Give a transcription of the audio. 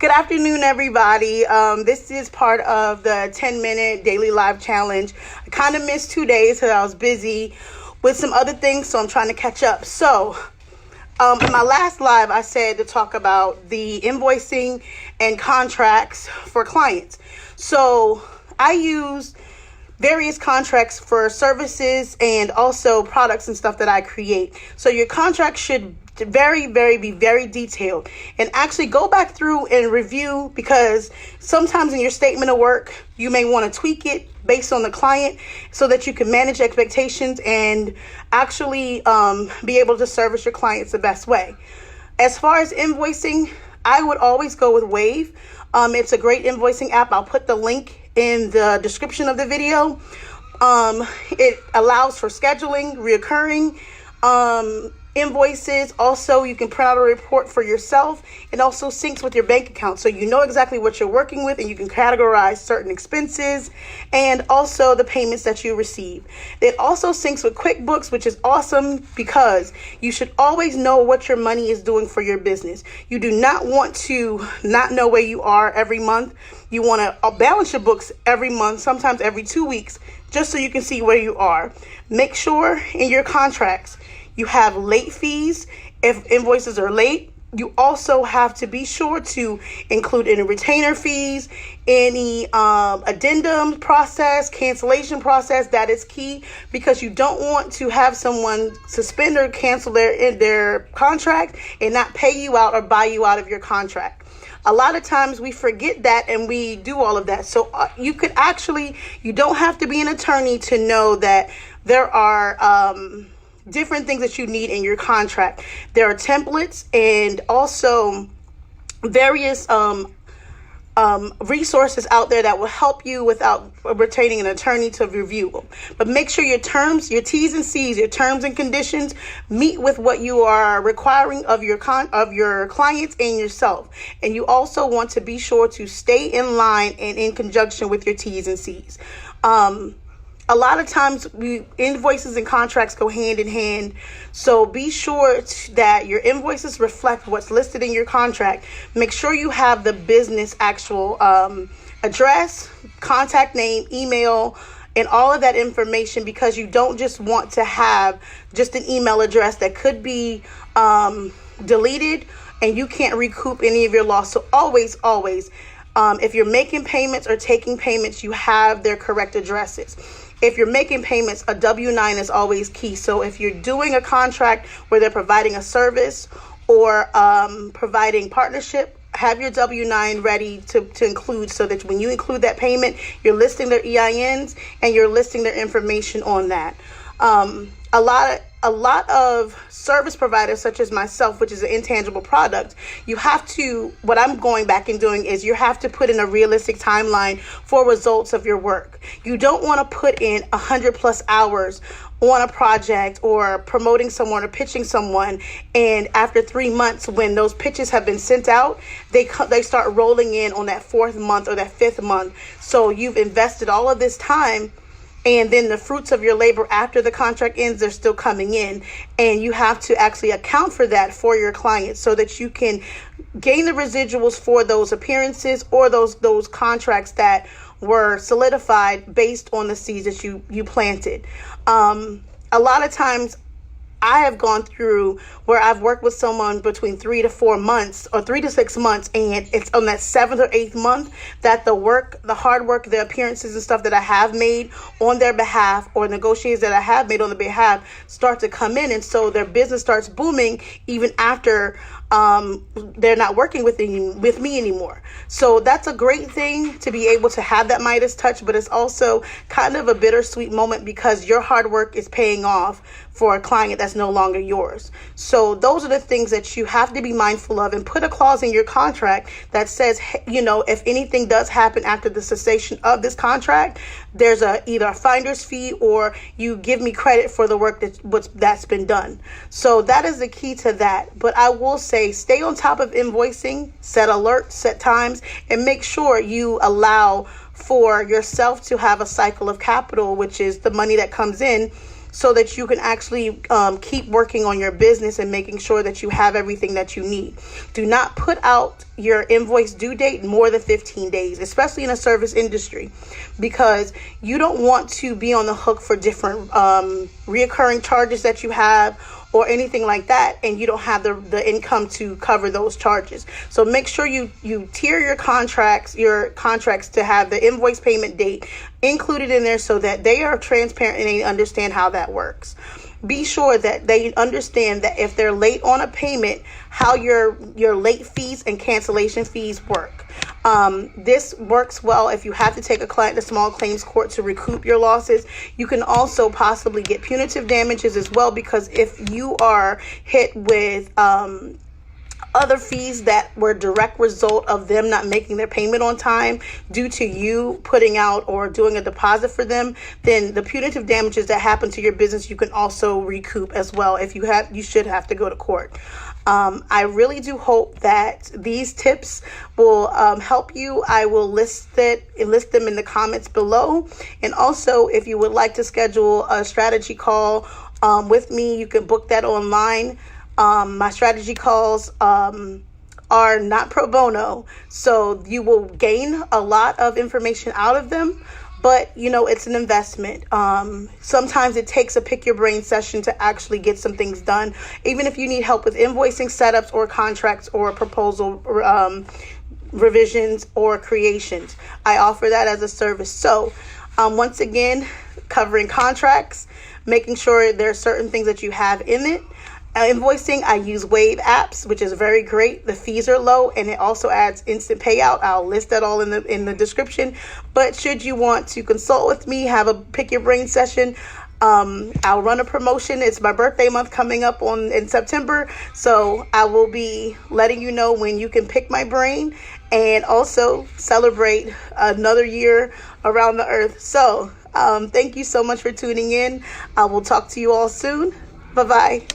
Good afternoon, everybody. This is part of the 10-minute daily live challenge. I kind of missed 2 days because I was busy with some other things, so I'm trying to catch up. So, in my last live, I said to talk about the invoicing and contracts for clients. So, I use various contracts for services and also products and stuff that I create. So your contract should be very detailed, and actually go back through and review, because sometimes in your statement of work, you may want to tweak it based on the client so that you can manage expectations and actually be able to service your clients the best way. As far as invoicing, I would always go with Wave. It's a great invoicing app. I'll put the link in the description of the video. It allows for scheduling, reoccurring invoices. Also, you can print out a report for yourself, and also syncs with your bank account, so you know exactly what you're working with, and you can categorize certain expenses and also the payments that you receive. It also syncs with QuickBooks, which is awesome because you should always know what your money is doing for your business. You do not want to not know where you are every month. You want to balance your books every month, sometimes every 2 weeks, just so you can see where you are. Make sure in your contracts you have late fees if invoices are late. You also have to be sure to include any retainer fees, any addendum process, cancellation process. That is key, because you don't want to have someone suspend or cancel their contract and not pay you out or buy you out of your contract. A lot of times we forget that and we do all of that. So you don't have to be an attorney to know that there are different things that you need in your contract. There are templates and also various resources out there that will help you without retaining an attorney to review them. But make sure your terms, your T's and C's, your terms and conditions meet with what you are requiring of your clients and yourself. And you also want to be sure to stay in line and in conjunction with your T's and C's. A lot of times invoices and contracts go hand in hand. So be sure that your invoices reflect what's listed in your contract. Make sure you have the business actual address, contact name, email, and all of that information, because you don't just want to have just an email address that could be deleted and you can't recoup any of your loss. So always, if you're making payments or taking payments, you have their correct addresses. If you're making payments, a W-9 is always key. So if you're doing a contract where they're providing a service or providing partnership, have your W-9 ready to include, so that when you include that payment, you're listing their EINs and you're listing their information on that. A lot of service providers, such as myself, which is an intangible product, what I'm going back and doing is you have to put in a realistic timeline for results of your work. You don't want to put in 100+ hours on a project or promoting someone or pitching someone, and after 3 months, when those pitches have been sent out, they start rolling in on that 4th month or that 5th month. So you've invested all of this time, and then the fruits of your labor after the contract ends, they're still coming in, and you have to actually account for that for your clients so that you can gain the residuals for those appearances or those contracts that were solidified based on the seeds that you planted. A lot of times I have gone through where I've worked with someone between 3 to 4 months or 3 to 6 months, and it's on that 7th or 8th month that the hard work, the appearances and stuff that I have made on their behalf, or negotiations that I have made on their behalf, start to come in, and so their business starts booming even after they're not working with me anymore. So that's a great thing to be able to have that Midas touch, but it's also kind of a bittersweet moment because your hard work is paying off for a client that's no longer yours. So those are the things that you have to be mindful of, and put a clause in your contract that says, if anything does happen after the cessation of this contract, there's either a finder's fee or you give me credit for the work that's been done. So that is the key to that. But I will say, stay on top of invoicing, set alerts, set times, and make sure you allow for yourself to have a cycle of capital, which is the money that comes in so that you can actually keep working on your business and making sure that you have everything that you need. Do not put out your invoice due date more than 15 days, especially in a service industry, because you don't want to be on the hook for different reoccurring charges that you have or anything like that, and you don't have the income to cover those charges. So make sure you tier your contracts to have the invoice payment date included in there so that they are transparent and they understand how that works. Be sure that they understand that if they're late on a payment, how your late fees and cancellation fees work. This works well if you have to take a client to small claims court to recoup your losses. You can also possibly get punitive damages as well, because if you are hit with other fees that were a direct result of them not making their payment on time due to you putting out or doing a deposit for them, then the punitive damages that happen to your business you can also recoup as well. If you should have to go to court. I really do hope that these tips will help you. I will list them in the comments below. And also, if you would like to schedule a strategy call with me, you can book that online. My strategy calls are not pro bono, so you will gain a lot of information out of them, but it's an investment. Sometimes it takes a pick your brain session to actually get some things done, even if you need help with invoicing setups or contracts or proposal revisions or creations. I offer that as a service. So once again, covering contracts, making sure there are certain things that you have in it. Invoicing, I use Wave apps, which is very great. The fees are low, and it also adds instant payout. I'll list that all in the description. But should you want to consult with me, have a pick your brain session, I'll run a promotion. It's my birthday month coming up in September, so I will be letting you know when you can pick my brain and also celebrate another year around the earth. So thank you so much for tuning in. I will talk to you all soon. Bye-bye.